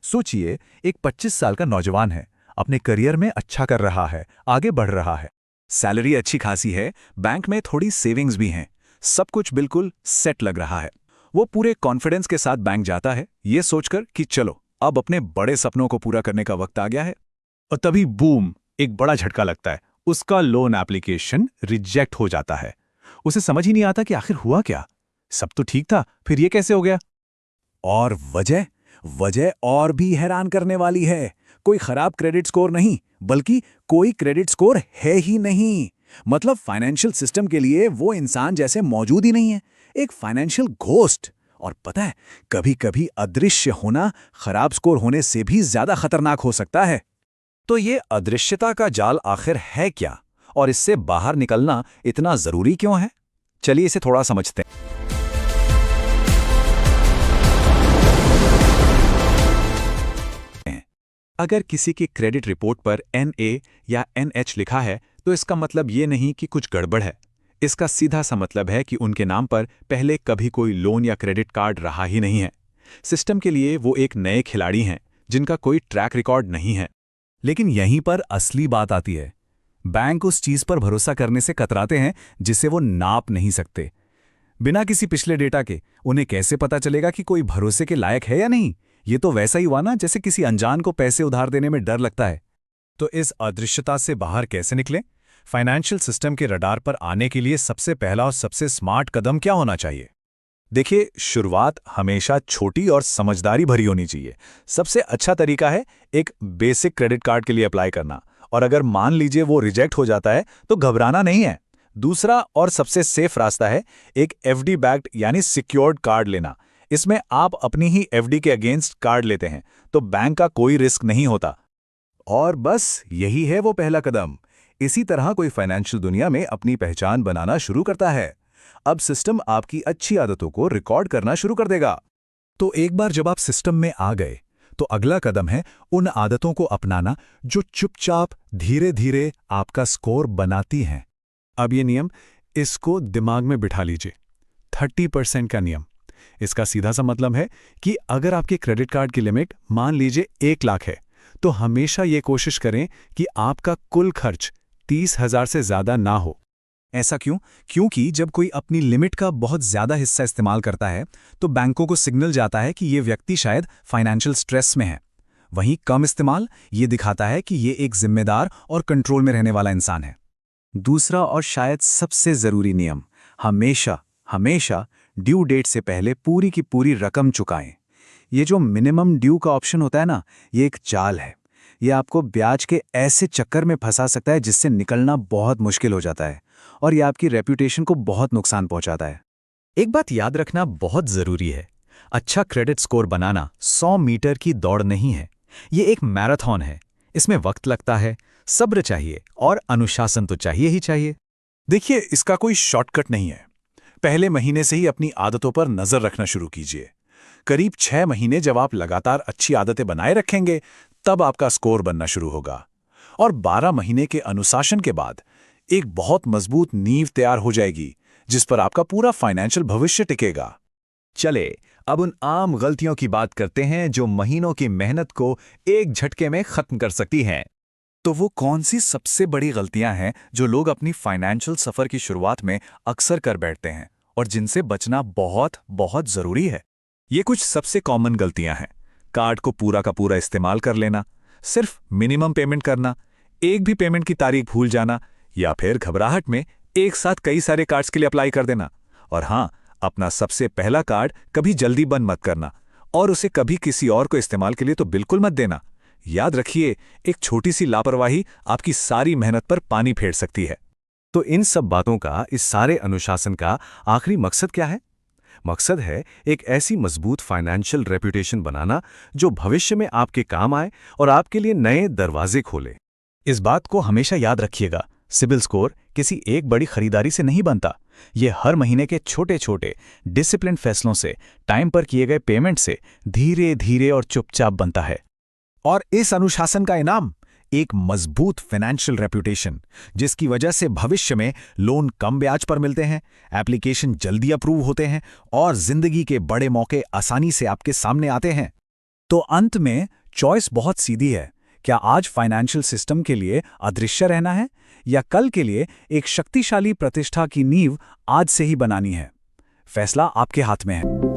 सोचिए, एक 25 साल का नौजवान है, अपने करियर में अच्छा कर रहा है, आगे बढ़ रहा है। सैलरी अच्छी खासी है, बैंक में थोड़ी सेविंग्स भी हैं, सब कुछ बिल्कुल सेट लग रहा है। वो पूरे कॉन्फिडेंस के साथ बैंक जाता है, ये सोचकर कि चलो अब अपने बड़े सपनों को पूरा करने का वक्त आ गया है। और तभी बूम, एक बड़ा झटका लगता है। उसका लोन एप्लीकेशन रिजेक्ट हो जाता है। उसे समझ ही नहीं आता कि आखिर हुआ क्या। सब तो ठीक था, फिर ये कैसे हो गया? और वजह वजह और भी हैरान करने वाली है। कोई खराब क्रेडिट स्कोर नहीं, बल्कि कोई क्रेडिट स्कोर है ही नहीं। मतलब फाइनेंशियल सिस्टम के लिए वो इंसान जैसे मौजूद ही नहीं है, एक फाइनेंशियल घोस्ट। और पता है, कभी-कभी अदृश्य होना खराब स्कोर होने से भी ज्यादा खतरनाक हो सकता है। तो ये अदृश्यता का जाल आखिर है क्या, और इससे बाहर निकलना इतना जरूरी क्यों है? चलिए इसे थोड़ा समझते हैं। अगर किसी की क्रेडिट रिपोर्ट पर NA या NH लिखा है, तो इसका मतलब ये नहीं कि कुछ गड़बड़ है। इसका सीधा सा मतलब है कि उनके नाम पर पहले कभी कोई लोन या क्रेडिट कार्ड रहा ही नहीं है। सिस्टम के लिए वो एक नए खिलाड़ी हैं, जिनका कोई ट्रैक रिकॉर्ड नहीं है। लेकिन यहीं पर असली बात आती है। बैंक उस चीज पर भरोसा करने से कतराते हैं जिसे वो नाप नहीं सकते। बिना किसी पिछले डेटा के उन्हें कैसे पता चलेगा कि कोई भरोसे के लायक है या नहीं? ये तो वैसा ही हुआ ना, जैसे किसी अनजान को पैसे उधार देने में डर लगता है। तो इस अदृश्यता से बाहर कैसे निकलें? फाइनेंशियल सिस्टम के रडार पर आने के लिए सबसे पहला और सबसे स्मार्ट कदम क्या होना चाहिए? देखिए, शुरुआत हमेशा छोटी और समझदारी भरी होनी चाहिए। सबसे अच्छा तरीका है एक बेसिक क्रेडिट कार्ड के लिए अप्लाई करना, और अगर मान लीजिए वो रिजेक्ट हो जाता है तो घबराना नहीं है। दूसरा और सबसे सेफ रास्ता है एक FD बैक्ड यानी सिक्योर्ड कार्ड लेना। इसमें आप अपनी ही FD के अगेंस्ट कार्ड लेते हैं, तो बैंक का कोई रिस्क नहीं होता। और बस यही है वो पहला कदम। इसी तरह कोई फाइनेंशियल दुनिया में अपनी पहचान बनाना शुरू करता है। अब सिस्टम आपकी अच्छी आदतों को रिकॉर्ड करना शुरू कर देगा। तो एक बार जब आप सिस्टम में आ गए, तो अगला कदम है उन आदतों को अपनाना जो चुपचाप धीरे धीरे आपका स्कोर बनाती हैं। अब ये नियम, इसको दिमाग में बिठा लीजिए। 30% का नियम। इसका सीधा सा मतलब है कि अगर आपके क्रेडिट कार्ड की लिमिट मान लीजिए 1 लाख है, तो हमेशा ये कोशिश करें कि आपका कुल खर्च 30,000 से ज्यादा ना हो। ऐसा क्यों? क्योंकि जब कोई अपनी लिमिट का बहुत ज्यादा हिस्सा इस्तेमाल करता है, तो बैंकों को सिग्नल जाता है कि ये व्यक्ति शायद फाइनेंशियल स्ट्रेस में है। वहीं कम इस्तेमाल ये दिखाता है कि ये एक जिम्मेदार और कंट्रोल में रहने वाला इंसान है। दूसरा और शायद सबसे जरूरी नियम, हमेशा ड्यू डेट से पहले पूरी की पूरी रकम चुकाएं। ये जो मिनिमम ड्यू का ऑप्शन होता है ना, ये एक चाल है। ये आपको ब्याज के ऐसे चक्कर में फंसा सकता है जिससे निकलना बहुत मुश्किल हो जाता है, और ये आपकी रेप्यूटेशन को बहुत नुकसान पहुंचाता है। एक बात याद रखना बहुत जरूरी है, अच्छा क्रेडिट स्कोर बनाना 100 मीटर की दौड़ नहीं है। ये एक मैराथन है। इसमें वक्त लगता है, सब्र चाहिए, और अनुशासन तो चाहिए ही चाहिए। देखिए, इसका कोई शॉर्टकट नहीं है। पहले महीने से ही अपनी आदतों पर नजर रखना शुरू कीजिए। करीब 6 महीने जब आप लगातार अच्छी आदतें बनाए रखेंगे, तब आपका स्कोर बनना शुरू होगा। और 12 महीने के अनुशासन के बाद एक बहुत मजबूत नींव तैयार हो जाएगी, जिस पर आपका पूरा फाइनेंशियल भविष्य टिकेगा। चले, अब उन आम गलतियों की बात करते हैं जो महीनों की मेहनत को एक झटके में खत्म कर सकती हैं। तो वो कौन सी सबसे बड़ी गलतियां हैं जो लोग अपनी फाइनेंशियल सफर की शुरुआत में अक्सर कर बैठते हैं, और जिनसे बचना बहुत बहुत जरूरी है? ये कुछ सबसे कॉमन गलतियां हैं। कार्ड को पूरा का पूरा इस्तेमाल कर लेना, सिर्फ मिनिमम पेमेंट करना, एक भी पेमेंट की तारीख भूल जाना, या फिर घबराहट में एक साथ कई सारे कार्ड्स के लिए अप्लाई कर देना। और हाँ, अपना सबसे पहला कार्ड कभी जल्दी बंद मत करना, और उसे कभी किसी और को इस्तेमाल के लिए तो बिल्कुल मत देना। याद रखिए, एक छोटी सी लापरवाही आपकी सारी मेहनत पर पानी फेर सकती है। तो इन सब बातों का, इस सारे अनुशासन का आखिरी मकसद क्या है? मकसद है एक ऐसी मजबूत फाइनेंशियल रेपुटेशन बनाना जो भविष्य में आपके काम आए और आपके लिए नए दरवाजे खोले। इस बात को हमेशा याद रखिएगा, सिबिल स्कोर किसी एक बड़ी खरीदारी से नहीं बनता। ये हर महीने के छोटे छोटे डिसिप्लिन फैसलों से, टाइम पर किए गए पेमेंट से धीरे धीरे और चुपचाप बनता है। और इस अनुशासन का इनाम एक मजबूत फाइनेंशियल रेपुटेशन, जिसकी वजह से भविष्य में लोन कम ब्याज पर मिलते हैं, एप्लीकेशन जल्दी अप्रूव होते हैं, और जिंदगी के बड़े मौके आसानी से आपके सामने आते हैं। तो अंत में चॉइस बहुत सीधी है। क्या आज फाइनेंशियल सिस्टम के लिए अदृश्य रहना है, या कल के लिए एक शक्तिशाली प्रतिष्ठा की नींव आज से ही बनानी है? फैसला आपके हाथ में है।